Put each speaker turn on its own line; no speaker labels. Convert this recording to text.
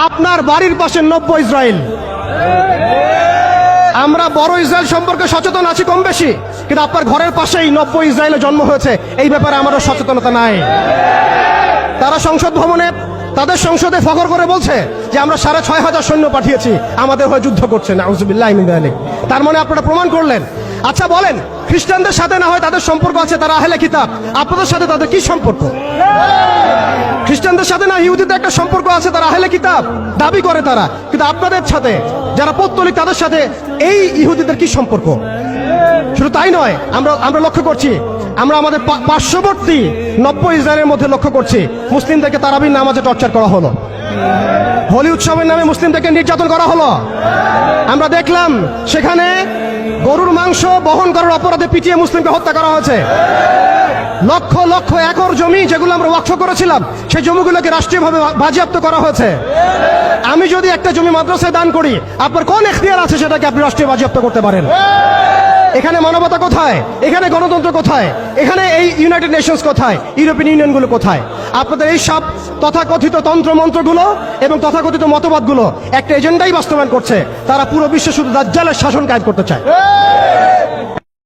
আপনার বাড়ির পাশে নব্য ইসরায়েল। আমরা বড় ইসরায়েল সম্পর্কে সচেতন আছি কম বেশি, কিন্তু আপনার ঘরের পাশেই নব্য ইসরায়েলের জন্ম হয়েছে, এই ব্যাপারে আমাদের সচেতনতা নাই। তারা সংসদ ভবনে তাদের সংসদে ফখর করে বলছে যে আমরা 6,500 সৈন্য পাঠিয়েছি, আমাদের হয়ে যুদ্ধ করছে। নাউজুবিল্লাহি মিন যালিক। তার মানে আপনারা প্রমাণ করলেন। আচ্ছা বলেন, খ্রিস্টানদের সাথে না হয় তাদের সম্পর্ক আছে, তারা আহলে কিতাব, আপনাদের সাথে তাদের কি সম্পর্ক? খ্রিস্টানদের সাথে না ইহুদিদের একটা সম্পর্ক আছে, তারা আহলে কিতাব দাবি করে তারা, কিন্তু আপনাদের সাথে যারা পৌত্তলিক তাদের সাথে এই ইহুদিদের কি সম্পর্ক? শুধু তাই নয়, আমরা লক্ষ্য করছি, আমরা আমাদের পার্শ্ববর্তী নব্য ইসরায়েলের মধ্যে লক্ষ্য করছি মুসলিমদেরকে তারাবির নামাজে টর্চার করা হলো, হোলি উৎসবের নামে মুসলিমদেরকে নির্যাতন করা হলো। আমরা দেখলাম সেখানে গরুর মাংস বহন করার অপরাধে পিটিয়ে মুসলিমকে হত্যা করা হয়েছে। লক্ষ লক্ষ একর জমি যেগুলো আমরা ওয়াকফ করেছিলাম, সেই জমিগুলোকে রাষ্ট্রীয়ভাবে বাজেয়াপ্ত করা হয়েছে। আমি যদি একটা জমি মাদ্রাসায় দান করি, আপনার কোন এখতিয়ার আছে সেটাকে আপনি রাষ্ট্রীয় বাজেয়াপ্ত করতে পারেন? এখানে মানবতা কোথায়? এখানে গণতন্ত্র কোথায়? এখানে এই ইউনাইটেড নেশনস কোথায়? ইউরোপিয়ান ইউনিয়নগুলো কোথায়? আপনাদের এই সব তথাকথিত তন্ত্রমন্ত্রগুলো এবং তথাকথিত মতবাদগুলো একটা এজেন্ডাই বাস্তবায়ন করছে, তারা পুরো বিশ্বে শুধু দাজ্জালের শাসন কায়েম করতে চায়।